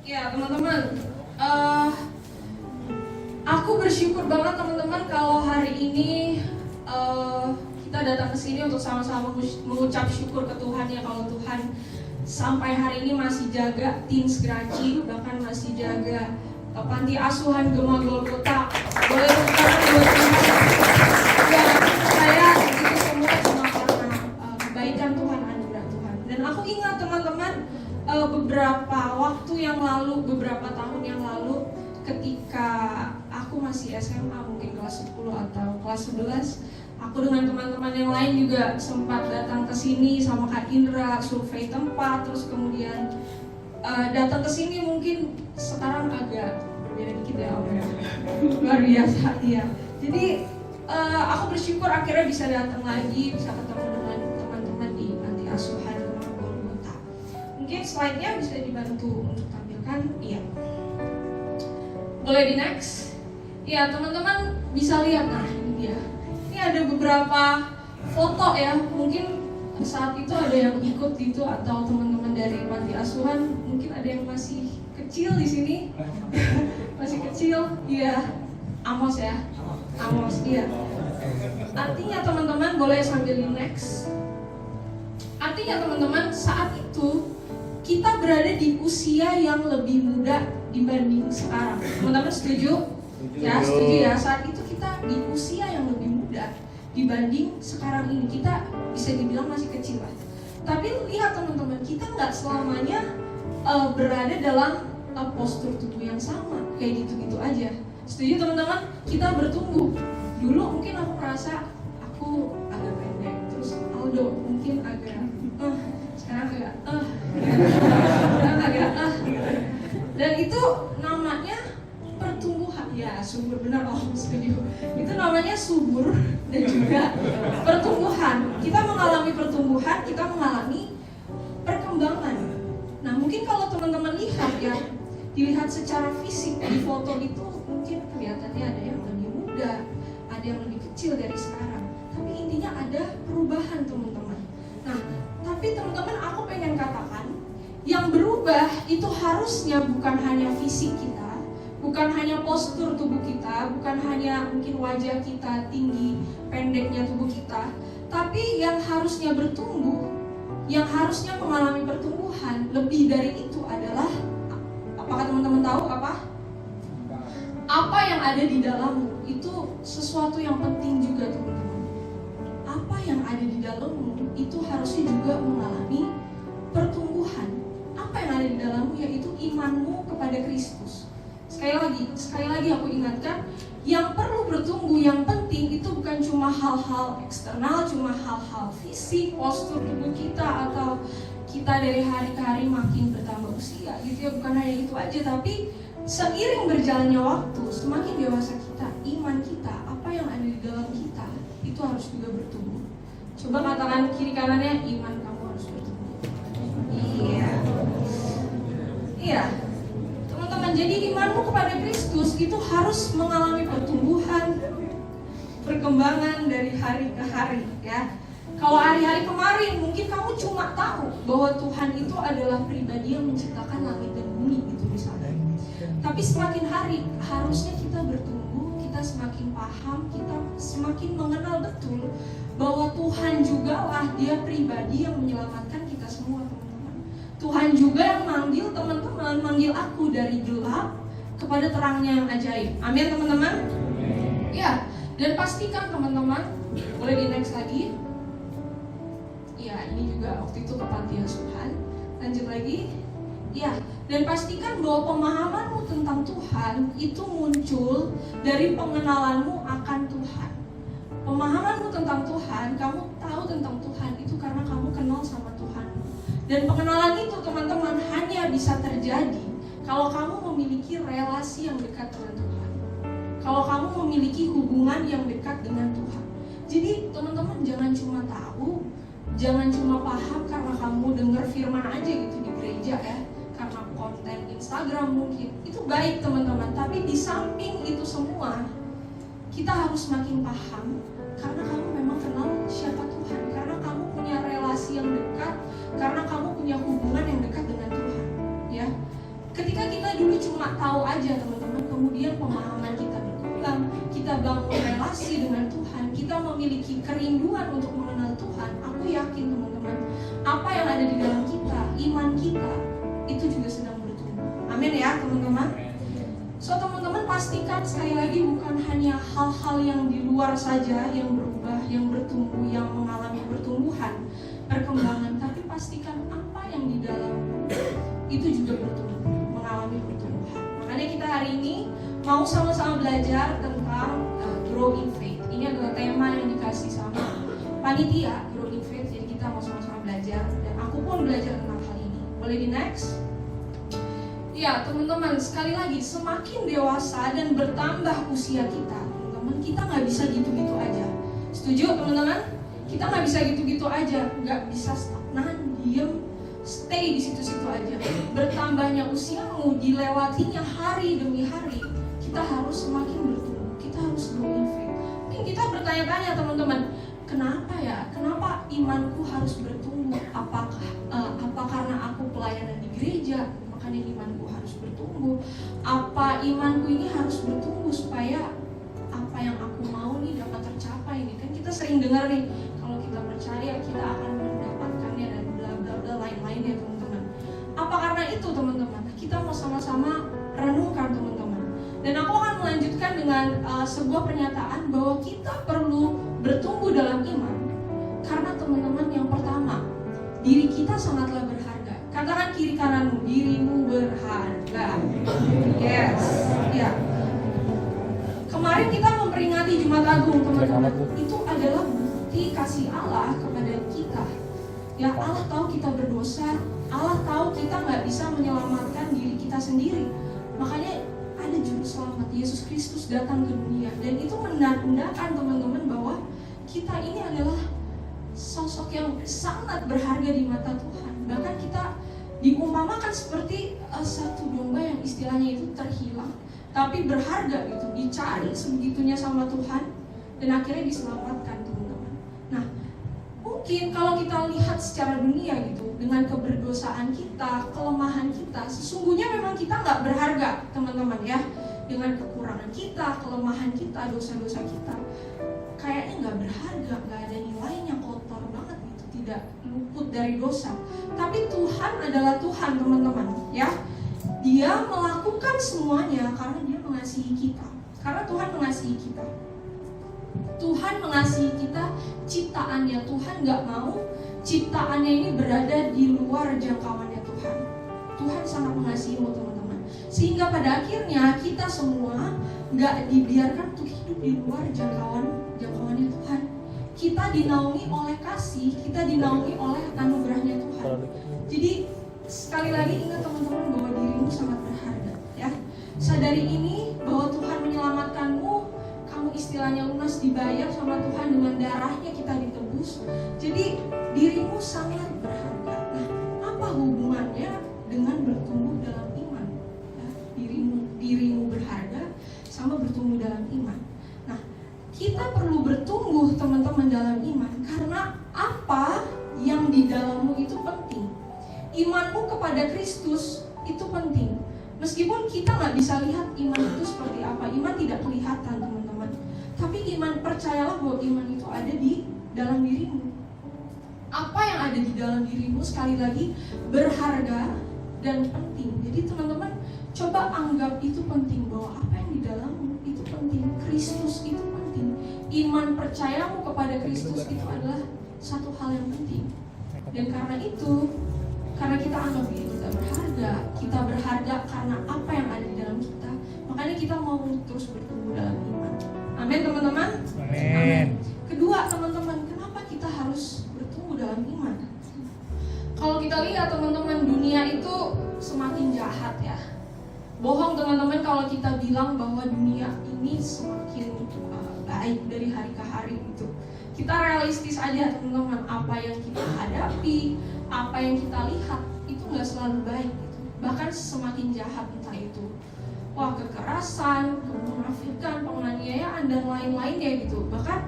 Ya teman-teman, aku bersyukur banget teman-teman kalau hari ini kita datang ke sini untuk sama-sama mengucap syukur ke Tuhan ya, kalau Tuhan sampai hari ini masih jaga Teens Geraci, bahkan masih jaga panti asuhan Gema Golgota. Boleh tepuk tangan buat Tuhan. Ya, saya itu semua cuma karena kebaikan Tuhan, anugerah Tuhan. Dan aku ingat teman-teman, beberapa waktu yang lalu, beberapa tahun yang lalu, ketika aku masih SMA, mungkin kelas 10 atau kelas 11, aku dengan teman-teman yang lain juga sempat datang ke sini sama Kak Indra, survei tempat, terus kemudian datang ke sini mungkin sekarang agak berbeda dikit ya, luar biasa ya. Jadi aku bersyukur akhirnya bisa datang lagi, bisa ketemu dengan teman-teman di panti asuhan Gema Golgota. Mungkin slide-nya bisa dibantu untuk tampilkan, iya. Boleh di next? Ya teman-teman bisa lihat, nah ini dia. Ini ada beberapa foto ya, mungkin saat itu ada yang ikut gitu atau teman-teman dari panti asuhan, mungkin ada yang masih kecil di sini, masih kecil, iya. Amos ya, Amos, iya. Artinya teman-teman boleh sambil di next. Artinya teman-teman saat itu kita berada di usia yang lebih muda dibanding sekarang. Teman-teman setuju? Ya, setuju ya. Saat itu kita di usia yang lebih muda dibanding sekarang ini. Kita bisa dibilang masih kecil lah. Tapi lihat teman-teman, kita nggak selamanya berada dalam postur tubuh yang sama, kayak gitu-gitu aja. Setuju teman-teman? Kita bertumbuh. Dulu mungkin aku merasa aku agak pendek, terus Aldo mungkin agak sekarang agak dan itu namanya pertumbuhan ya, subur, benar om, setuju. Itu namanya subur dan juga pertumbuhan. Kita mengalami pertumbuhan, kita mengalami perkembangan. Nah mungkin kalau teman-teman lihat ya, dilihat secara fisik di foto itu mungkin kelihatannya ada yang lebih muda, ada yang lebih kecil dari sekarang. Tapi intinya ada perubahan teman-teman. Nah tapi teman-teman aku pengen katakan, yang berubah itu harusnya bukan hanya fisik kita, bukan hanya postur tubuh kita, bukan hanya mungkin wajah kita, tinggi, pendeknya tubuh kita, tapi yang harusnya bertumbuh, yang harusnya mengalami pertumbuhan lebih dari itu adalah, apakah teman-teman tahu apa? Apa yang ada di dalammu itu sesuatu yang penting juga teman-teman. Apa yang ada di dalammu itu harusnya juga mengalami pertumbuhan. Apa yang ada di dalammu yaitu imanmu kepada Kristus. Sekali lagi aku ingatkan, yang perlu bertumbuh, yang penting itu bukan cuma hal-hal eksternal, cuma hal-hal fisik, postur tubuh kita, atau kita dari hari ke hari makin bertambah usia gitu ya, bukan hanya itu aja. Tapi seiring berjalannya waktu, semakin dewasa kita, iman kita, apa yang ada di dalam kita itu harus juga bertumbuh. Coba katakan kiri kanannya, iman kamu harus bertumbuh. Iya teman-teman, jadi imanmu kepada Kristus itu harus mengalami pertumbuhan, perkembangan dari hari ke hari ya. Kalau hari-hari kemarin mungkin kamu cuma tahu bahwa Tuhan itu adalah pribadi yang menciptakan langit dan bumi gitu misalnya. Tapi semakin hari harusnya kita bertumbuh, kita semakin paham, kita semakin mengenal betul bahwa Tuhan juga lah dia pribadi yang menyelamatkan kita semua teman-teman. Tuhan juga yang manggil teman-teman, manggil aku dari gelap kepada terangnya yang ajaib. Amin teman-teman. Ya, dan pastikan teman-teman, boleh di next lagi. Ya, ini juga waktu itu ke panti asuhan. Lanjut lagi. Ya, dan pastikan bahwa pemahamanmu tentang Tuhan itu muncul dari pengenalanmu akan Tuhan. Pemahamanmu tentang Tuhan, kamu tahu tentang Tuhan itu karena kamu kenal sama Tuhan. Dan pengenalan itu teman-teman hanya bisa terjadi kalau kamu memiliki relasi yang dekat dengan Tuhan. Kalau kamu memiliki hubungan yang dekat dengan Tuhan. Jadi teman-teman jangan cuma tahu, jangan cuma paham karena kamu dengar firman aja gitu di gereja ya, karena konten Instagram mungkin. Itu baik teman-teman, tapi di samping itu semua kita harus makin paham karena kamu memang kenal siapa Tuhan, karena kamu punya relasi yang dekat, karena kamu punya hubungan yang dekat dengan Tuhan ya. Ketika kita dulu cuma tahu aja teman-teman, kemudian pemahaman kita berkembang, kita bangun relasi dengan Tuhan, kita memiliki kerinduan untuk mengenal Tuhan, aku yakin teman-teman, apa yang ada di dalam kita, iman kita, itu juga sedang bertumbuh. Amin ya teman-teman. So teman-teman pastikan sekali lagi bukan hanya hal-hal yang di luar saja yang berubah, yang bertumbuh, yang mengalami pertumbuhan, perkembangan, tapi pastikan apa yang di dalam itu juga bertumbuh, mengalami pertumbuhan. Makanya kita hari ini mau sama-sama belajar tentang grow in faith. Ini adalah tema yang dikasih sama panitia, grow in faith. Jadi kita mau sama-sama belajar dan aku pun belajar tentang hal ini. Boleh di next? Ya teman-teman, sekali lagi semakin dewasa dan bertambah usia kita, teman-teman, kita nggak bisa gitu-gitu aja. Setuju teman-teman? Kita nggak bisa gitu-gitu aja, nggak bisa stagnan, diem, stay di situ-situ aja. Bertambahnya usiamu, dilewatinya hari demi hari, kita harus semakin bertumbuh, kita harus grow in faith. Mungkin kita bertanya-tanya teman-teman, kenapa ya? Kenapa imanku harus bertumbuh? Apa karena aku pelayanan di gereja? Makanya imanku harus bertumbuh. Apa imanku ini harus bertumbuh supaya apa yang aku mau nih dapat tercapai nih? Kan kita sering dengar nih, kalau kita percaya kita akan mendapatkannya dan bla bla bla lain-lain ya teman-teman. Apa karena itu teman-teman? Kita mau sama-sama renungkan teman-teman. Dan aku akan melanjutkan dengan sebuah pernyataan bahwa kita perlu bertumbuh dalam iman. Karena teman-teman, yang pertama, diri kita sangatlah berharga. Katakan kiri kananmu, dirimu berharga. Yes, ya. Kemarin kita memperingati Jumat Agung, teman-teman. Itu adalah bukti kasih Allah kepada kita. Ya, Allah tahu kita berdosa, Allah tahu kita nggak bisa menyelamatkan diri kita sendiri. Makanya ada juru selamat, Yesus Kristus datang ke dunia, dan itu menandakan teman-teman bahwa kita ini adalah sosok yang sangat berharga di mata Tuhan. Bahkan kita diumpamakan seperti satu domba yang istilahnya itu terhilang, tapi berharga gitu, dicari sebegitunya sama Tuhan dan akhirnya diselamatkan teman-teman. Nah, mungkin kalau kita lihat secara dunia gitu, dengan keberdosaan kita, kelemahan kita, sesungguhnya memang kita nggak berharga teman-teman ya. Dengan kekurangan kita, kelemahan kita, dosa-dosa kita, kayaknya nggak berharga, nggak ada nilainya, kotor banget gitu, tidak luput dari dosa. Tapi Tuhan adalah Tuhan teman-teman ya. Dia melakukan semuanya karena Dia mengasihi kita. Karena Tuhan mengasihi kita. Tuhan mengasihi kita, ciptaannya. Tuhan nggak mau ciptaannya ini berada di luar jangkauannya Tuhan. Tuhan sangat mengasihimu teman-teman. Sehingga pada akhirnya kita semua nggak dibiarkan untuk hidup di luar jangkauannya Tuhan. Kita dinaungi oleh kasih, kita dinaungi oleh anugerahnya Tuhan. Jadi sekali lagi ingat teman-teman bahwa dirimu sangat berharga ya. Sadari ini bahwa Tuhan menyelamatkanmu, kamu istilahnya lunas dibayar sama Tuhan, dengan darahnya kita ditebus. Jadi dirimu sangat berharga. Nah, apa hubungannya dengan bertumbuh dalam iman? Ya, dirimu berharga sama bertumbuh dalam iman. Nah, kita perlu bertumbuh teman-teman dalam iman karena apa yang di dalammu itu penting. Imanmu kepada Kristus itu penting. Meskipun kita nggak bisa lihat iman itu seperti apa, iman tidak kelihatan teman-teman. Tapi iman, percayalah bahwa iman itu ada di dalam dirimu. Apa yang ada di dalam dirimu sekali lagi berharga dan penting. Jadi teman-teman coba anggap itu penting, bahwa apa yang di dalammu itu penting. Kristus itu penting. Iman percayamu kepada Kristus itu adalah satu hal yang penting. Dan karena itu, karena kita anggap diri kita berharga karena apa yang ada di dalam kita, makanya kita mau terus bertumbuh dalam iman. Amin teman-teman. Amin. Kedua teman-teman, kenapa kita harus bertumbuh dalam iman? Kalau kita lihat teman-teman, dunia itu semakin jahat ya. Bohong teman-teman kalau kita bilang bahwa dunia ini semakin baik dari hari ke hari gitu. Kita realistis aja teman-teman, apa yang kita hadapi, apa yang kita lihat itu nggak selalu baik gitu. Bahkan semakin jahat, entah itu kekerasan, kemunafikan, penganiayaan dan lain-lainnya gitu. Bahkan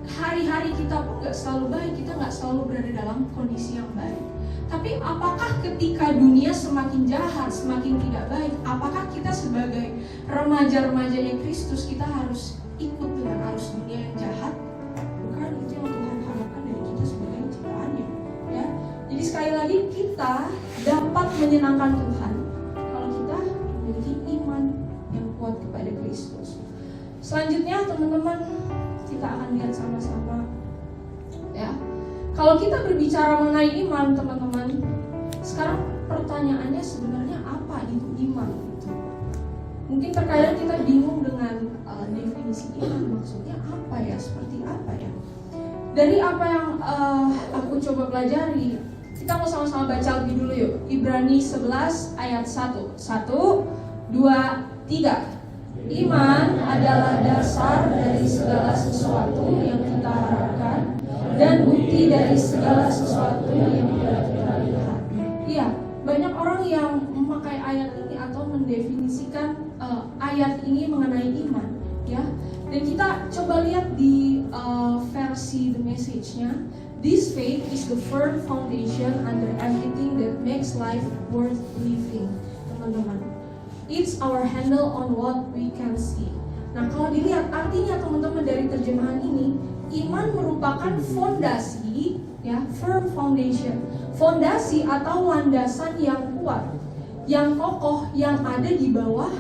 hari-hari kita pun nggak selalu baik, kita nggak selalu berada dalam kondisi yang baik. Tapi apakah ketika dunia semakin jahat, semakin tidak baik, apakah kita sebagai remaja-remajanya Kristus kita harus ikut dengan arus dunia yang jahat? Bukan, itu yang Tuhan harapkan dari kita sebagai ciptaannya, ya. Jadi sekali lagi kita dapat menyenangkan Tuhan kalau kita memiliki iman yang kuat kepada Kristus. Selanjutnya teman-teman, kita akan lihat sama-sama, ya. Kalau kita berbicara mengenai iman, teman-teman, sekarang pertanyaannya sebenarnya apa itu iman itu? Mungkin terkadang kita bingung dengan definisi iman, maksudnya apa ya, seperti apa ya? Dari apa yang aku coba pelajari, kita mau sama-sama baca lebih dulu yuk. Ibrani 11 ayat 1. 1, 2, 3. Iman adalah dasar dari segala sesuatu yang kita harapkan dan bukti dari segala sesuatu yang tidak kita lihat. Iya, banyak orang yang memakai ayat ini atau mendefinisikan ayat ini mengenai iman, ya. Dan kita coba lihat di versi The Message-nya. This faith is the firm foundation under everything that makes life worth living, teman-teman. It's our handle on what we can see. Nah, kalau dilihat artinya teman-teman dari terjemahan ini, iman merupakan fondasi, ya, firm foundation. Fondasi atau landasan yang kuat, yang kokoh, yang ada di bawah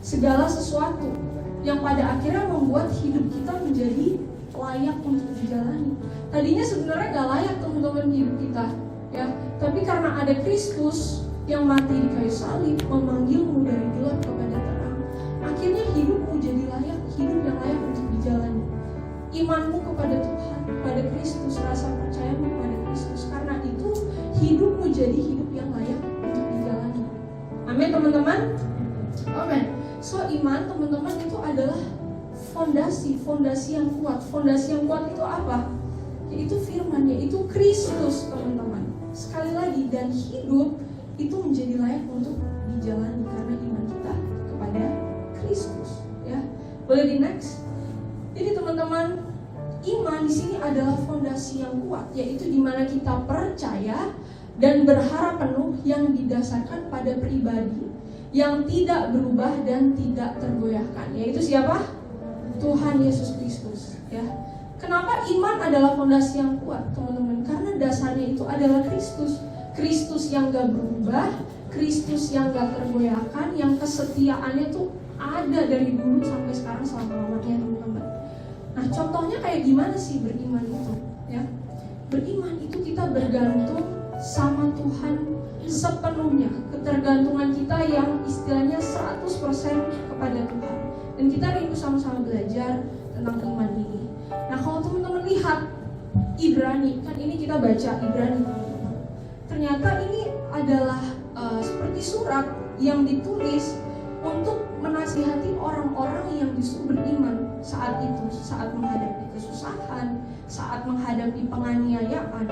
segala sesuatu, yang pada akhirnya membuat hidup kita menjadi layak untuk dijalani. Tadinya sebenarnya gak layak teman-teman hidup kita, ya. Tapi karena ada Kristus yang mati di kayu salib, memanggilmu dari gelap kepada terang, akhirnya hidupmu jadi layak, hidup yang layak untuk dijalani. Imanmu kepada Tuhan, kepada Kristus, rasa percayamu kepada Kristus, karena itu hidupmu jadi hidup yang layak untuk dijalani. Amin teman-teman. Amin. So iman teman-teman itu adalah fondasi yang kuat. Fondasi yang kuat itu apa? Yaitu firman, yaitu Kristus teman-teman. Sekali lagi, dan hidup itu menjadi layak untuk dijalani karena iman kita kepada Kristus, ya. Boleh di next? Jadi teman-teman, iman di sini adalah fondasi yang kuat, yaitu di mana kita percaya dan berharap penuh yang didasarkan pada pribadi yang tidak berubah dan tidak tergoyahkan, yaitu siapa? Tuhan Yesus Kristus, ya. Kenapa iman adalah fondasi yang kuat, teman-teman? Karena dasarnya itu adalah Kristus. Kristus yang gak berubah, Kristus yang gak tergoyahkan, yang kesetiaannya tuh ada dari dulu sampai sekarang selama-lamanya, teman-teman. Nah, contohnya kayak gimana sih beriman itu, ya? Beriman itu kita bergantung sama Tuhan sepenuhnya. Ketergantungan kita yang istilahnya 100% kepada Tuhan. Dan kita rindu sama-sama belajar tentang iman ini. Nah, kalau teman-teman lihat Ibrani, kan ini kita baca Ibrani, teman-teman. Ternyata ini adalah seperti surat yang ditulis untuk menasihati orang-orang yang justru beriman saat itu, saat menghadapi kesusahan, saat menghadapi penganiayaan.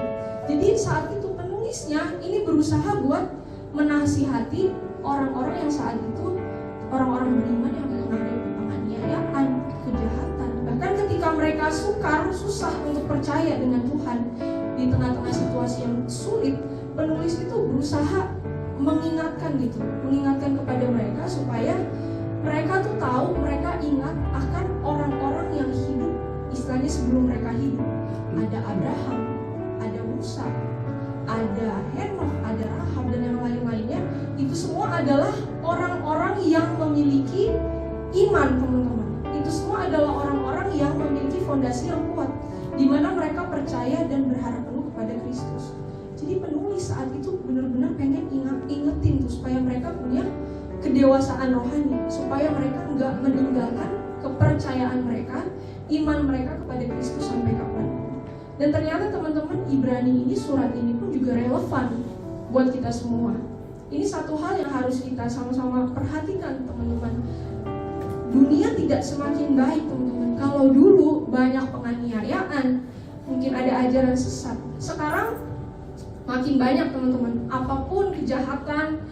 Jadi saat itu penulisnya ini berusaha buat menasihati orang-orang yang saat itu, orang-orang beriman yang menghadapi penganiayaan, kejahatan. Bahkan ketika mereka susah untuk percaya dengan Tuhan di tengah-tengah situasi yang sulit, penulis itu berusaha mengingatkan kepada mereka supaya mereka tuh tahu, mereka ingat akan orang-orang yang hidup istilahnya sebelum mereka hidup. Ada Abraham, ada Musa, ada Henokh, ada Rahab, dan yang lain-lainnya. Itu semua adalah orang-orang yang memiliki iman, teman-teman. Itu semua adalah orang-orang yang memiliki fondasi yang kuat, di mana mereka percaya dan berharap penuh kepada Kristus. Jadi penulis saat itu benar-benar pengen ingetin tuh supaya mereka punya kedewasaan rohani, supaya mereka nggak meninggalkan kepercayaan mereka, iman mereka kepada Kristus sampai kapan. Dan ternyata teman-teman, Ibrani ini, surat ini pun juga relevan buat kita semua. Ini satu hal yang harus kita sama-sama perhatikan, teman-teman. Dunia tidak semakin baik, teman-teman. Kalau dulu banyak penganiayaan, mungkin ada ajaran sesat. Sekarang makin banyak, teman-teman. Apapun kejahatan,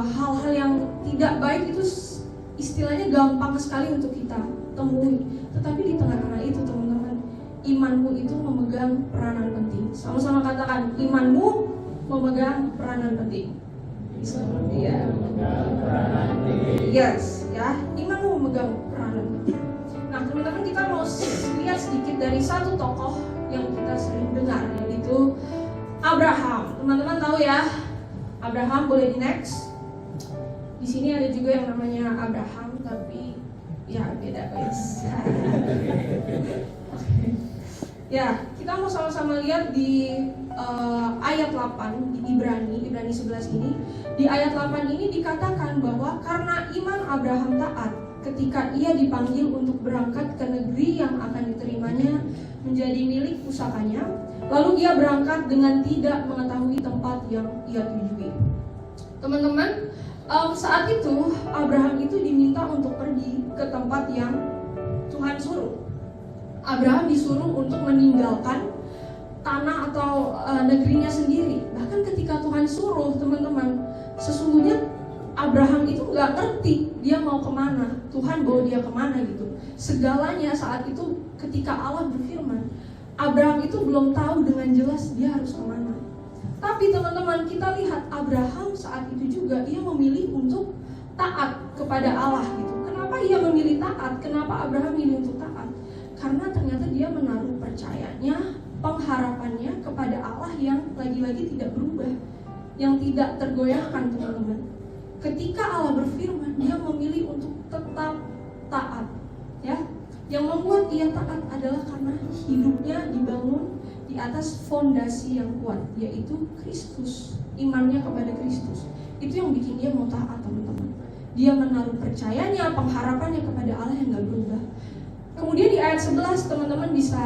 hal-hal yang tidak baik itu istilahnya gampang sekali untuk kita temui. Tetapi di tengah-tengah itu, teman-teman, imanmu itu memegang peranan penting. Sama-sama katakan, imanmu memegang peranan penting? Iya. Yes, ya. Iman memegang peranan penting. Nah, teman-teman, kita mau lihat sedikit dari satu tokoh yang kita sering dengar, yaitu Abraham. Teman-teman tahu ya, Abraham. Boleh di next. Di sini ada juga yang namanya Abraham, tapi ya beda guys. Ya, kita mau sama-sama lihat di ayat 8 di Ibrani 11 ini. Di ayat 8 ini dikatakan bahwa karena iman Abraham taat ketika ia dipanggil untuk berangkat ke negeri yang akan diterimanya menjadi milik pusakanya, lalu ia berangkat dengan tidak mengetahui tempat yang ia tujui. Teman-teman, saat itu Abraham itu diminta untuk pergi ke tempat yang Tuhan suruh. Abraham disuruh untuk meninggalkan tanah atau negerinya sendiri. Bahkan ketika Tuhan suruh, teman-teman, sesungguhnya Abraham itu nggak ngerti dia mau kemana, Tuhan bawa dia kemana gitu. Segalanya saat itu ketika Allah berfirman, Abraham itu belum tahu dengan jelas dia harus kemana. Tapi teman-teman, kita lihat Abraham saat itu juga dia memilih untuk taat kepada Allah gitu. Kenapa ia memilih taat? Kenapa Abraham memilih untuk taat? Karena ternyata dia menaruh percayanya, pengharapannya kepada Allah yang lagi-lagi tidak berubah, yang tidak tergoyahkan, teman-teman. Ketika Allah berfirman, dia memilih untuk tetap taat, ya. Yang membuat ia taat adalah karena hidupnya dibangun di atas fondasi yang kuat, yaitu Kristus, imannya kepada Kristus. Itu yang bikin dia mau taat, teman-teman. Dia menaruh percayanya, pengharapannya kepada Allah yang gak berubah. Kemudian di ayat 11 teman-teman bisa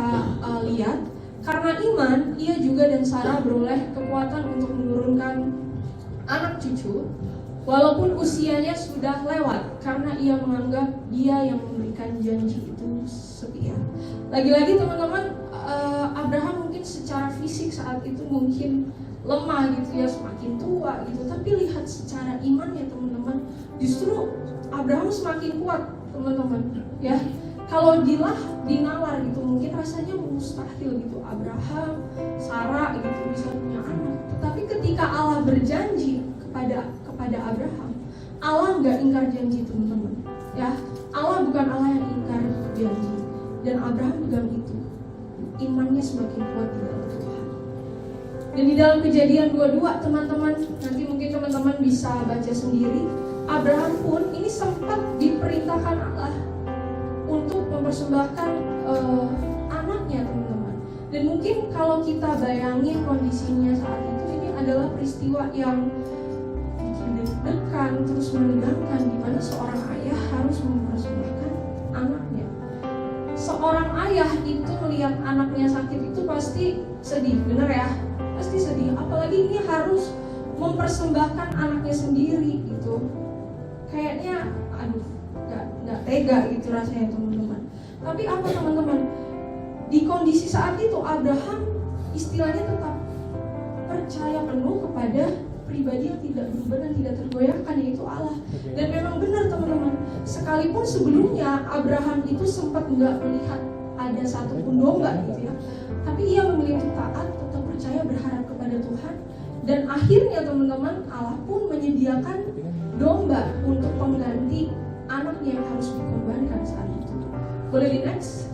lihat, karena iman ia juga dan Sarah beroleh kekuatan untuk menurunkan anak cucu walaupun usianya sudah lewat, karena ia menganggap dia yang memberikan janji itu setia. Lagi-lagi teman-teman, Abraham mungkin secara fisik saat itu mungkin lemah gitu ya, semakin tua gitu. Tapi lihat secara iman ya teman-teman, justru Abraham semakin kuat, teman-teman, ya. Kalau dinalar gitu, mungkin rasanya mustahil gitu Abraham, Sarah gitu bisa punya anak. Tetapi ketika Allah berjanji kepada Abraham, Allah nggak ingkar janji, teman-teman. Ya, Allah bukan Allah yang ingkar janji. Dan Abraham pegang itu. Imannya semakin kuat di dalam Tuhan. Dan di dalam Kejadian 22, teman-teman, nanti mungkin teman-teman bisa baca sendiri. Abraham pun ini sempat diperintahkan Allah untuk mempersembahkan anaknya, teman-teman. Dan mungkin kalau kita bayangin kondisinya saat itu, ini adalah peristiwa yang bikin deg-degan, terus menegangkan, di mana seorang ayah harus mempersembahkan anaknya. Seorang ayah itu melihat anaknya sakit itu pasti sedih, benar ya? Pasti sedih. Apalagi ini harus mempersembahkan anaknya sendiri gitu. Kayaknya, aduh, nggak tega gitu rasanya, teman-teman. Tapi apa, teman-teman? Di kondisi saat itu Abraham istilahnya tetap percaya penuh kepada pribadi yang tidak berubah dan tidak tergoyahkan, yaitu Allah. Dan memang benar, teman-teman, sekalipun sebelumnya Abraham itu sempat nggak melihat ada satupun domba gitu ya, tapi ia memilih untuk taat, tetap percaya, berharap kepada Tuhan. Dan akhirnya, teman-teman, Allah pun menyediakan domba untuk pengganti anaknya yang harus dikorbankan saat itu. Boleh di next?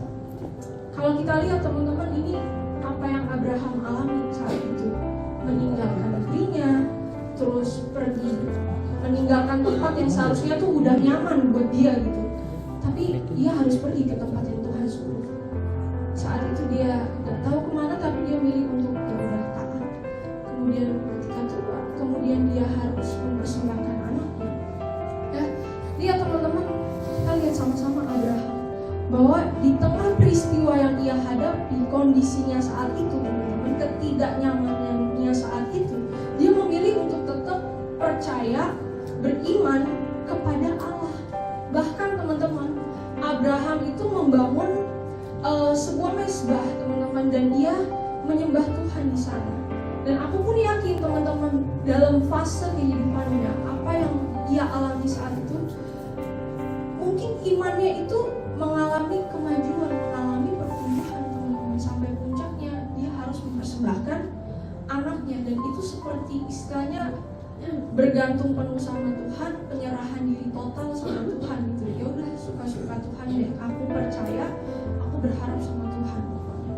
Kalau kita lihat, teman-teman, ini apa yang Abraham alami saat itu. Meninggalkan negerinya, terus pergi, meninggalkan tempat yang seharusnya tuh udah nyaman buat dia gitu. Tapi dia harus pergi ke tempat yang Tuhan suruh. Saat itu dia gak tahu kemana, tapi dia milih untuk ya udah taat. Kemudian ketika tua, kemudian dia harus mempersembahkan anaknya. Ya, lihat teman-teman, kita lihat sama-sama Abraham, bahwa di tengah peristiwa yang ia hadapi, kondisinya saat itu, teman-teman, ketidaknyamanannya saat itu, dia memilih untuk tetap percaya, beriman kepada Allah. Bahkan, teman-teman, Abraham itu membangun sebuah mezbah, teman-teman, dan dia menyembah Tuhan di sana. Dan aku pun yakin, teman-teman, dalam fase kehidupannya, apa yang ia alami saat itu, mungkin imannya itu mengalami kemajuan, mengalami pertumbuhan, teman-teman, sampai puncaknya dia harus mempersembahkan anaknya. Dan itu seperti istilahnya bergantung penuh sama Tuhan, penyerahan diri total sama Tuhan gitu. Ya udah, suka-suka Tuhan deh, aku percaya, aku berharap sama Tuhan pokoknya.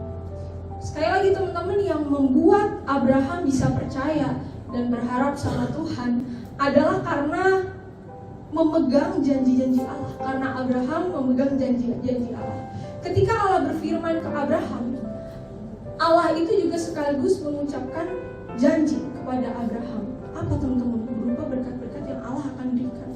Sekali lagi teman-teman, yang membuat Abraham bisa percaya dan berharap sama Tuhan adalah karena memegang janji-janji Allah. Karena Abraham memegang janji-janji Allah. Ketika Allah berfirman ke Abraham, Allah itu juga sekaligus mengucapkan janji kepada Abraham. Apa teman-teman? Berupa berkat-berkat yang Allah akan berikan.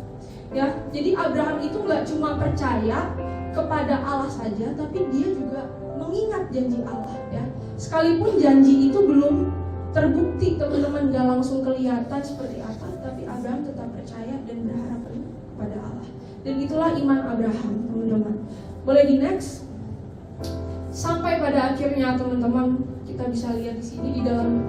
Ya, jadi Abraham itu nggak cuma percaya kepada Allah saja, tapi dia juga mengingat janji Allah. Ya, sekalipun janji itu belum terbukti, teman-teman, nggak langsung kelihatan seperti apa, tapi Abraham tetap percaya dan berharap kepada Allah. Dan itulah iman Abraham, teman-teman. Boleh di next? Sampai pada akhirnya teman-teman, kita bisa lihat di sini di dalam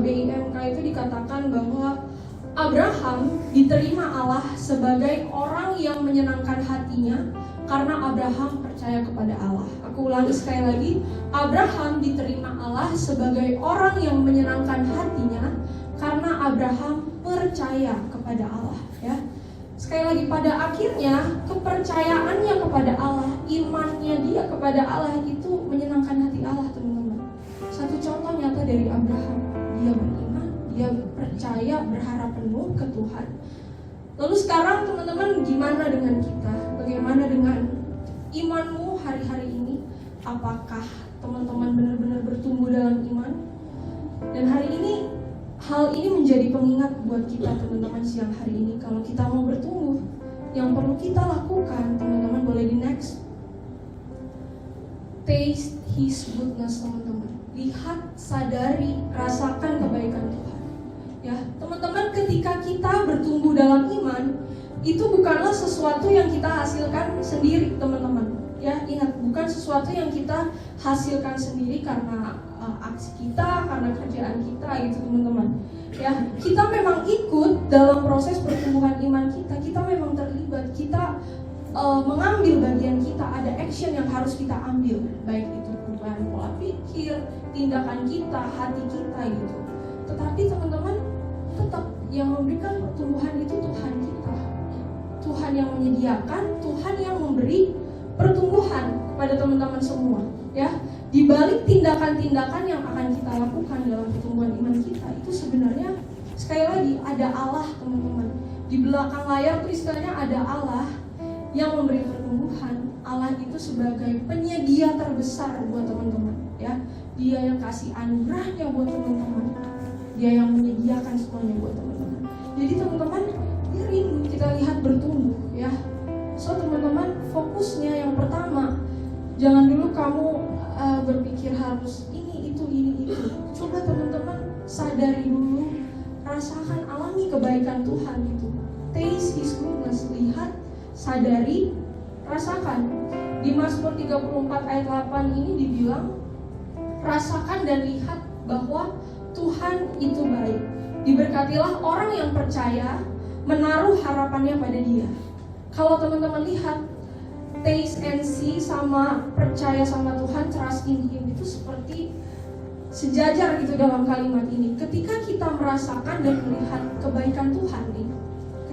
BIMK itu dikatakan bahwa Abraham diterima Allah sebagai orang yang menyenangkan hatinya karena Abraham percaya kepada Allah. Aku ulangi sekali lagi, Abraham diterima Allah sebagai orang yang menyenangkan hatinya karena Abraham percaya kepada Allah. Ya. Sekali lagi, pada akhirnya kepercayaannya kepada Allah, imannya dia kepada Allah itu menyenangkan hati Allah, teman-teman. Satu contoh nyata dari Abraham, dia beriman, dia percaya, berharap penuh ke Tuhan. Lalu sekarang teman-teman, gimana dengan kita? Bagaimana dengan imanmu hari-hari ini? Apakah teman-teman benar-benar bertumbuh dalam iman? Dan hari ini hal ini menjadi pengingat buat kita teman-teman siang hari ini. Kalau kita mau bertumbuh, yang perlu kita lakukan, teman-teman, boleh di next. Taste His goodness, teman-teman. Lihat, sadari, rasakan kebaikan Tuhan. Ya, teman-teman, ketika kita bertumbuh dalam iman, itu bukanlah sesuatu yang kita hasilkan sendiri, teman-teman. Ya, ingat, bukan sesuatu yang kita hasilkan sendiri karena aksi kita, karena kerjaan kita gitu, teman-teman. Ya, kita memang ikut dalam proses pertumbuhan iman kita. Kita memang terlibat, kita mengambil bagian kita, ada action yang harus kita ambil, baik itu perubahan pola pikir, tindakan kita, hati kita gitu. Tetapi teman-teman, tetap yang memberikan pertumbuhan itu Tuhan kita. Tuhan yang menyediakan, Tuhan yang memberi pertumbuhan kepada teman-teman semua. Ya, di balik tindakan-tindakan yang akan kita lakukan dalam pertumbuhan iman kita, itu sebenarnya sekali lagi ada Allah, teman-teman. Di belakang layar itu istilahnya ada Allah yang memberi pertumbuhan. Allah itu sebagai penyedia terbesar buat teman-teman, ya. Dia yang kasih anugerahnya buat teman-teman. Dia yang menyediakan semuanya buat teman-teman. Jadi teman-teman, dia rindu kita lihat bertumbuh, ya. So teman-teman, fokusnya yang pertama, jangan dulu kamu berpikir harus ini itu. Coba teman-teman sadari dulu, rasakan, alami kebaikan Tuhan itu. Taste His goodness, lihat, sadari, rasakan. Di Mazmur 34 ayat 8 ini dibilang, rasakan dan lihat bahwa Tuhan itu baik. Diberkatilah orang yang percaya, menaruh harapannya pada Dia. Kalau teman-teman lihat, taste and see sama percaya sama Tuhan, trust in Him, itu seperti sejajar gitu dalam kalimat ini. Ketika kita merasakan dan melihat kebaikan Tuhan nih,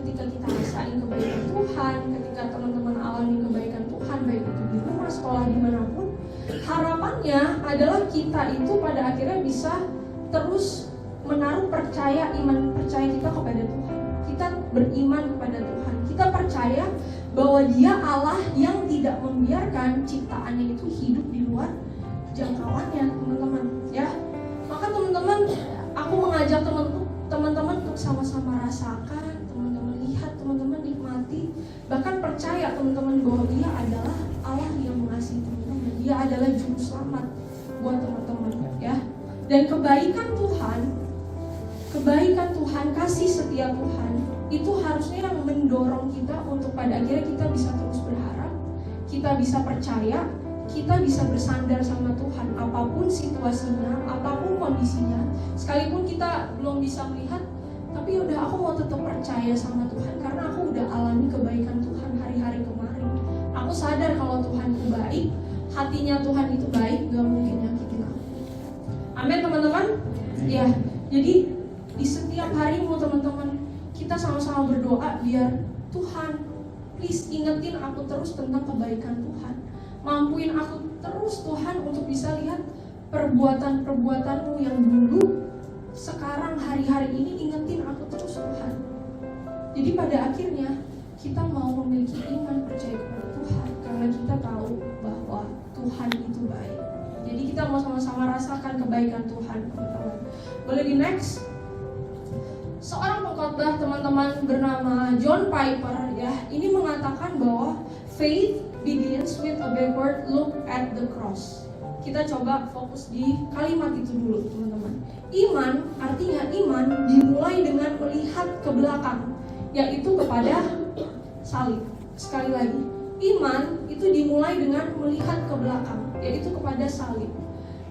ketika kita rasain kebaikan Tuhan, ketika teman-teman alami kebaikan Tuhan, baik itu di rumah, sekolah, dimanapun, harapannya adalah kita itu pada akhirnya bisa terus menaruh iman percaya kita kepada Tuhan. Kita beriman kepada Tuhan. Kita percaya bahwa Dia Allah yang tidak membiarkan ciptaannya itu hidup di luar jangkauannya, teman-teman. Ya, maka teman-teman, aku mengajak teman-teman untuk sama-sama rasakan, teman-teman lihat, teman-teman nikmati, bahkan percaya teman-teman bahwa Dia adalah Allah yang mengasihi teman-teman. Dia adalah juru selamat buat teman-teman, ya. Dan kebaikan Tuhan, kasih setia Tuhan, itu harusnya yang mendorong kita untuk pada akhirnya kita bisa terus berharap, kita bisa percaya, kita bisa bersandar sama Tuhan apapun situasinya, apapun kondisinya. Sekalipun kita belum bisa melihat, tapi udah aku mau tetap percaya sama Tuhan karena aku udah alami kebaikan Tuhan hari-hari kemarin. Aku sadar kalau Tuhan itu baik, hatinya Tuhan itu baik, gak mungkin nyakitin aku. Amin teman-teman. Ya, jadi di berdoa biar Tuhan, please ingetin aku terus tentang kebaikan Tuhan. Mampuin aku terus Tuhan untuk bisa lihat perbuatan-perbuatan-Mu yang dulu, sekarang, hari-hari ini ingetin aku terus Tuhan. Jadi pada akhirnya kita mau memiliki iman percaya kepada Tuhan karena kita tahu bahwa Tuhan itu baik. Jadi kita mau sama-sama rasakan kebaikan Tuhan, teman-teman. Boleh di next? Seorang pengkhotbah, teman-teman, bernama John Piper ya, ini mengatakan bahwa faith begins with a backward look at the cross. Kita coba fokus di kalimat itu dulu, teman-teman. Iman, artinya iman dimulai dengan melihat ke belakang, yaitu kepada salib. Sekali lagi, iman itu dimulai dengan melihat ke belakang, yaitu kepada salib.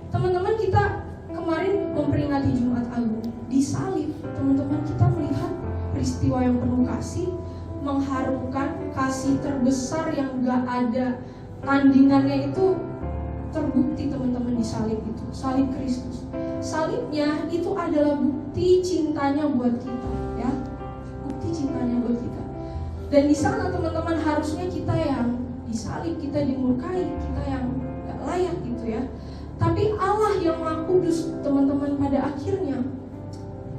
Teman-teman, kita kemarin memperingati Jumat Agung. Di salib, teman-teman, kita melihat peristiwa yang penuh kasih, mengharumkan kasih terbesar yang gak ada tandingannya itu terbukti, teman-teman, di salib itu. Salib Kristus. Salibnya itu adalah bukti cintanya buat kita, ya. Bukti cintanya buat kita. Dan di sana, teman-teman, harusnya kita yang disalib, kita dimurkai, kita yang gak layak gitu ya. Tapi Allah yang Maha Kudus, teman-teman, pada akhirnya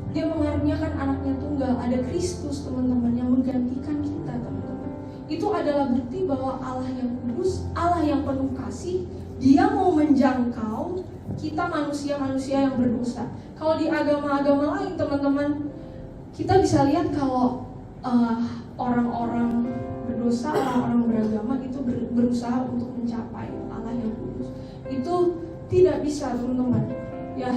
Dia mengaruniakan anaknya tunggal, ada Kristus, teman-teman, yang menggantikan kita, teman-teman. Itu adalah bukti bahwa Allah yang kudus, Allah yang penuh kasih, Dia mau menjangkau kita manusia-manusia yang berdosa. Kalau di agama-agama lain, teman-teman, kita bisa lihat kalau orang-orang berdosa, orang-orang beragama itu berusaha untuk mencapai Allah yang kudus. Itu tidak bisa, teman-teman. Ya,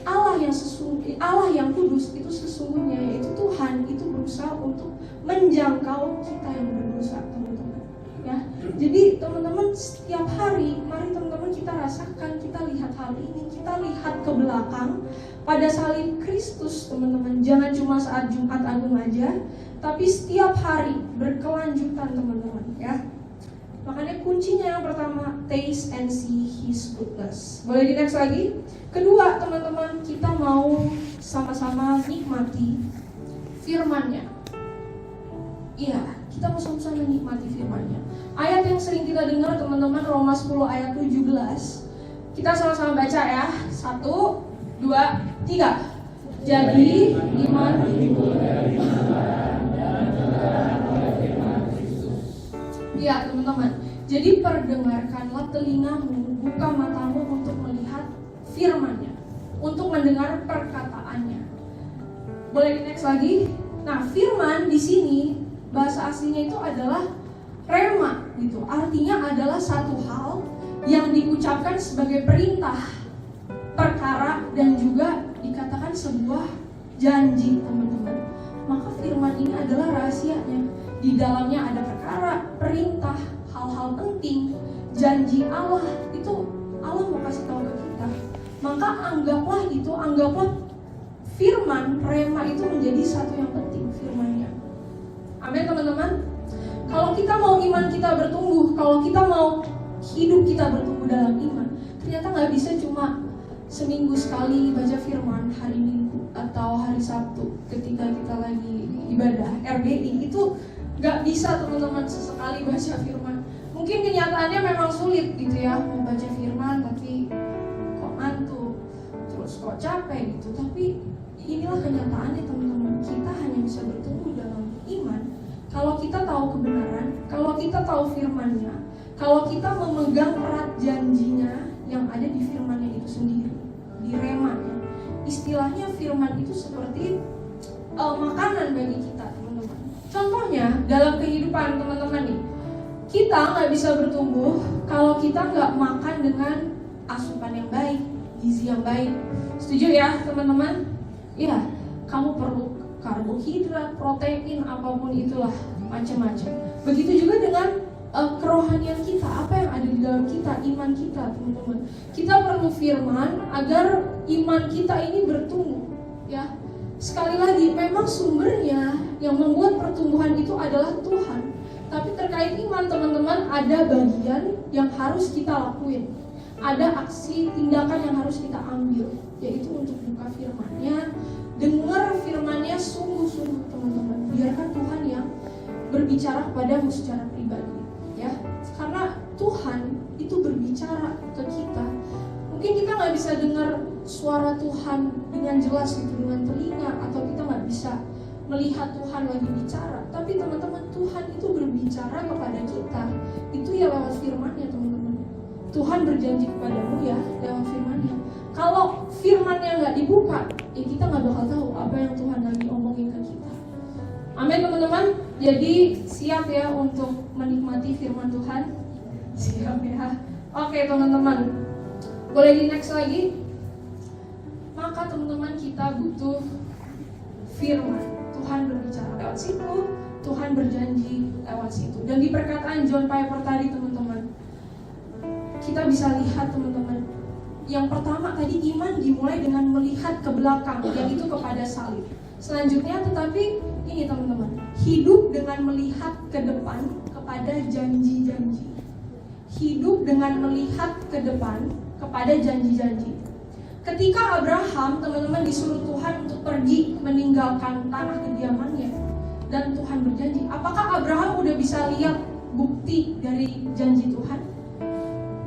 Allah yang kudus itu sesungguhnya, yaitu Tuhan, itu berusaha untuk menjangkau kita yang berdosa, teman-teman. Ya, jadi teman-teman, setiap hari mari teman-teman kita rasakan, kita lihat hal ini, kita lihat ke belakang pada salib Kristus, teman-teman. Jangan cuma saat Jumat Agung aja, tapi setiap hari berkelanjutan, teman-teman, ya. Makanya kuncinya yang pertama, taste and see His goodness. Boleh di next lagi? Kedua, teman-teman, kita mau sama-sama nikmati firman-Nya. Iya, kita mau sama-sama nikmati firman-Nya. Ayat yang sering kita dengar, teman-teman, Roma 10 ayat 17. Kita sama-sama baca ya. 1, 2, 3. Jadi iman timbul dari kebenaran dan kebenaran oleh firman Kristus. Ya, teman-teman. Jadi perdengarkanlah telingamu, buka matamu untuk melihat firman-Nya, untuk mendengar perkataannya. Boleh di next lagi? Nah, firman di sini bahasa aslinya itu adalah rema gitu. Artinya adalah satu hal yang diucapkan sebagai perintah, perkara, dan juga dikatakan sebuah janji, teman-teman. Maka firman ini adalah rahasianya. Di dalamnya ada perkara, perintah, hal-hal penting, janji Allah. Itu Allah mau kasih tahu ke kita. Maka anggaplah firman, rema itu menjadi satu yang penting, firman-Nya. Amin, teman-teman. Kalau kita mau iman kita bertumbuh, kalau kita mau hidup kita bertumbuh dalam iman, ternyata gak bisa cuma seminggu sekali baca firman hari Minggu atau hari Sabtu ketika kita lagi ibadah RBI. Itu gak bisa, teman-teman, sesekali baca firman. Mungkin kenyataannya memang sulit gitu ya, mau baca firman tapi kok ngantuk, terus kok capek gitu. Tapi inilah kenyataannya, teman-teman. Kita hanya bisa bertumbuh dalam iman kalau kita tahu kebenaran, kalau kita tahu firman-Nya, kalau kita memegang erat janjinya yang ada di firman-Nya itu sendiri, di rema-Nya. Istilahnya firman itu seperti makanan bagi kita, teman-teman. Contohnya dalam kehidupan teman-teman nih, kita nggak bisa bertumbuh kalau kita nggak makan dengan asupan yang baik, gizi yang baik. Setuju ya, teman-teman? Iya, kamu perlu karbohidrat, protein, apapun itulah, macam-macam. Begitu juga dengan kerohanian kita, apa yang ada di dalam kita, iman kita, teman-teman. Kita perlu firman agar iman kita ini bertumbuh, ya. Sekali lagi, memang sumbernya yang membuat pertumbuhan itu adalah Tuhan. Tapi terkait iman, teman-teman, ada bagian yang harus kita lakuin. Ada aksi, tindakan yang harus kita ambil, yaitu untuk buka firman-Nya, dengar firman-Nya sungguh-sungguh, teman-teman. Biarkan Tuhan yang berbicara kepadamu secara pribadi, ya. Karena Tuhan itu berbicara ke kita. Mungkin kita nggak bisa dengar suara Tuhan dengan jelas gitu dengan telinga, atau kita nggak bisa melihat Tuhan lagi bicara. Tapi teman-teman, Tuhan itu berbicara kepada kita. Itu ya lewat firman-Nya, teman-teman. Tuhan berjanji kepadamu ya lewat firman-Nya. Kalau firman-Nya nggak dibuka, ya kita nggak bakal tahu apa yang Tuhan lagi omongin ke kita. Amin, teman-teman. Jadi siap ya untuk menikmati firman Tuhan. Siap ya. Oke, teman-teman, boleh di next lagi. Maka teman-teman, kita butuh firman. Tuhan berbicara lewat situ, Tuhan berjanji lewat situ. Dan di perkataan John Piper tadi, teman-teman, kita bisa lihat, teman-teman, yang pertama tadi iman dimulai dengan melihat ke belakang, yaitu kepada salib. Selanjutnya, tetapi ini teman-teman, hidup dengan melihat ke depan kepada janji-janji. Hidup dengan melihat ke depan kepada janji-janji. Ketika Abraham, teman-teman, disuruh Tuhan untuk pergi meninggalkan tanah kediamannya, dan Tuhan berjanji, apakah Abraham udah bisa lihat bukti dari janji Tuhan?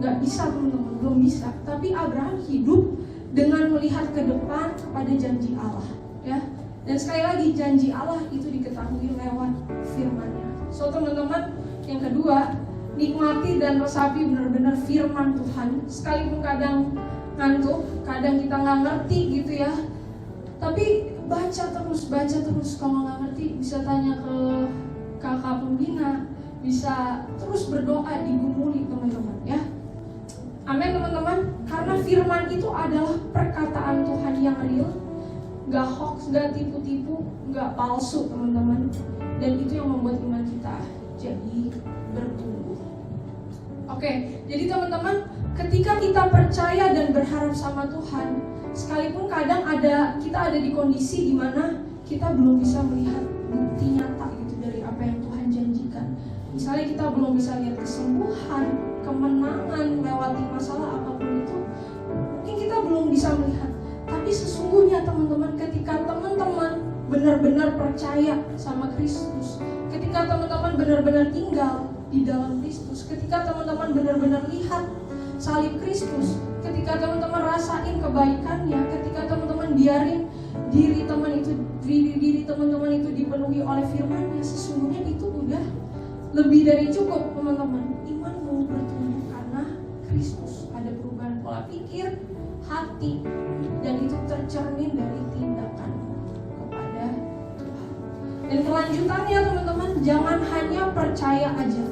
Gak bisa, teman-teman, belum bisa. Tapi Abraham hidup dengan melihat ke depan kepada janji Allah, ya. Dan sekali lagi, janji Allah itu diketahui lewat firman-Nya. So, teman-teman, yang kedua, nikmati dan resapi benar-benar firman Tuhan. Sekalipun kadang ngantuk, kadang kita nggak ngerti gitu ya, tapi baca terus. Kalau nggak ngerti bisa tanya ke kakak pembina, bisa terus berdoa, digumuli, teman-teman ya. Amin, teman-teman. Karena firman itu adalah perkataan Tuhan yang real, nggak hoax, nggak tipu-tipu, nggak palsu, teman-teman. Dan itu yang membuat iman kita jadi bertumbuh. Oke, jadi teman-teman, ketika kita percaya dan berharap sama Tuhan, sekalipun kadang kita ada di kondisi di mana kita belum bisa melihat bukti nyata gitu dari apa yang Tuhan janjikan. Misalnya kita belum bisa lihat kesembuhan, kemenangan, melewati masalah apapun itu, mungkin kita belum bisa melihat. Tapi sesungguhnya, teman-teman, ketika teman-teman benar-benar percaya sama Kristus, ketika teman-teman benar-benar tinggal di dalam Kristus, ketika teman-teman benar-benar lihat salib Kristus, ketika teman-teman rasain kebaikannya, ketika teman-teman biarin diri teman-teman itu dipenuhi oleh firman-Nya, sesungguhnya itu udah lebih dari cukup, teman-teman. Imanmu bertumbuh karena Kristus. Ada perubahan pola pikir, hati, dan itu tercermin dari tindakan kepada Tuhan. Dan kelanjutannya, teman-teman, jangan hanya percaya aja.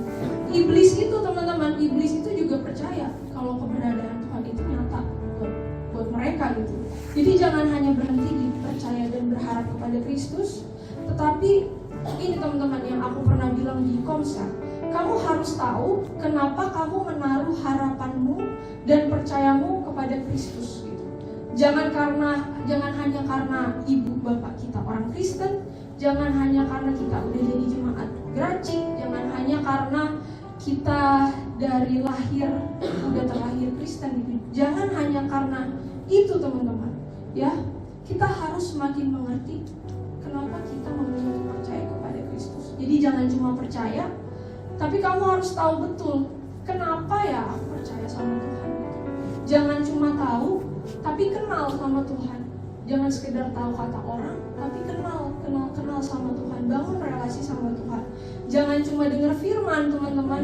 Iblis itu, teman-teman, iblis itu juga percaya kalau keberadaan Tuhan itu nyata buat mereka gitu. Jadi jangan hanya berhenti di percaya dan berharap kepada Kristus, tetapi ini, teman-teman, yang aku pernah bilang di Komsel, kamu harus tahu kenapa kamu menaruh harapanmu dan percayamu kepada Kristus gitu. Jangan hanya karena ibu bapak kita orang Kristen, jangan hanya karena kita udah jadi jemaat Gracik, jangan hanya karena kita dari lahir udah terlahir Kristen gitu. Jangan hanya karena itu, teman-teman. Ya, kita harus semakin mengerti kenapa kita memilih percaya kepada Kristus. Jadi jangan cuma percaya, tapi kamu harus tahu betul kenapa ya aku percaya sama Tuhan. Jangan cuma tahu, tapi kenal sama Tuhan. Jangan sekedar tahu kata orang, tapi kenal sama Tuhan. Bangun relasi sama Tuhan. Jangan cuma dengar firman, teman-teman,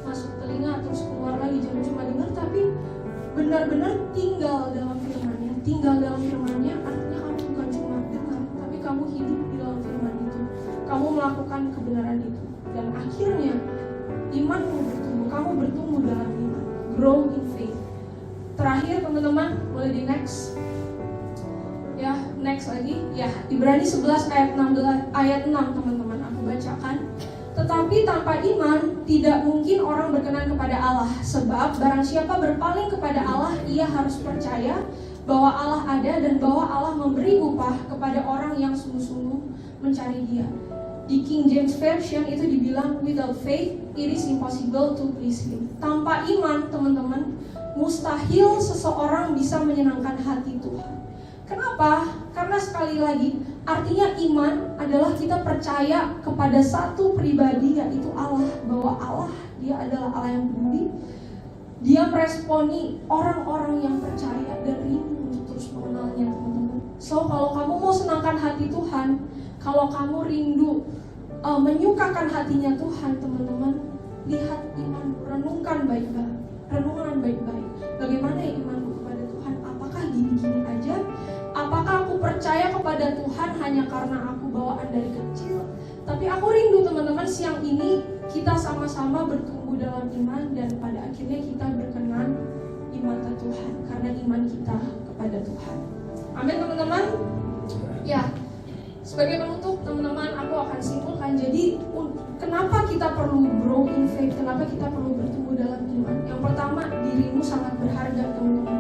masuk telinga terus keluar lagi. Jangan cuma dengar, tapi benar-benar tinggal dalam firman-Nya. Tinggal dalam firman-Nya artinya kamu bukan cuma dengar, tapi kamu hidup di dalam firman itu. Kamu melakukan kebenaran itu, dan akhirnya imanmu bertumbuh. Kamu bertumbuh dalam iman. Grow in faith. Terakhir, teman-teman, boleh di next. Ya, next lagi. Ya, Ibrani 11 ayat 6, teman-teman, aku bacakan. Tetapi tanpa iman tidak mungkin orang berkenan kepada Allah, sebab barang siapa berpaling kepada Allah, ia harus percaya bahwa Allah ada dan bahwa Allah memberi upah kepada orang yang sungguh-sungguh mencari Dia. Di King James Version itu dibilang, without faith it is impossible to please Him. Tanpa iman, teman-teman, mustahil seseorang bisa menyenangkan hati Tuhan. Kenapa? Karena sekali lagi Artinya iman adalah kita percaya kepada satu pribadi, yaitu Allah. Bahwa Allah, dia adalah Allah yang peduli. Dia meresponi orang-orang yang percaya dan rindu untuk terus mengenalnya, teman-teman. So, kalau kamu mau senangkan hati Tuhan, kalau kamu rindu menyukakan hatinya Tuhan, teman-teman, lihat iman, renungkan baik-baik. Renungan baik-baik. Bagaimana ya imanku kepada Tuhan? Apakah gini-gini aja? Apakah aku percaya kepada Tuhan hanya karena aku bawaan dari kecil? Tapi aku rindu, teman-teman, siang ini kita sama-sama bertumbuh dalam iman dan pada akhirnya kita berkenan di mata Tuhan karena iman kita kepada Tuhan. Amin, teman-teman. Ya, sebagai penutup, teman-teman, aku akan simpulkan. Jadi, kenapa kita perlu grow in faith? Kenapa kita perlu bertumbuh dalam iman? Yang pertama, dirimu sangat berharga, teman-teman.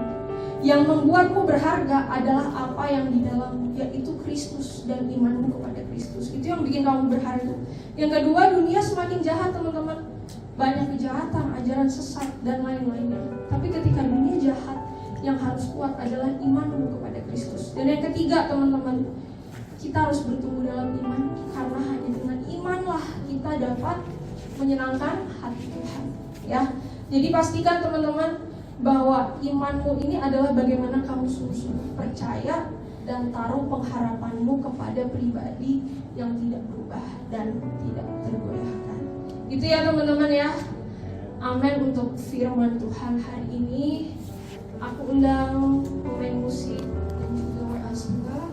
Yang membuatmu berharga adalah apa yang di dalammu, yaitu Kristus dan imanmu kepada Kristus. Itu yang bikin kamu berharga. Yang kedua, dunia semakin jahat, teman-teman. Banyak kejahatan, ajaran sesat, dan lain-lainnya. Tapi ketika dunia jahat, yang harus kuat adalah imanmu kepada Kristus. Dan yang ketiga, teman-teman, kita harus bertumbuh dalam iman, karena hanya dengan imanlah kita dapat menyenangkan hati Tuhan. Ya, jadi pastikan, teman-teman, bahwa imanmu ini adalah bagaimana kamu sungguh-sungguh percaya dan taruh pengharapanmu kepada pribadi yang tidak berubah dan tidak tergoyahkan. Itu ya, teman-teman, ya. Amin untuk firman Tuhan hari ini. Aku undang pemain musik dan juga WA semoga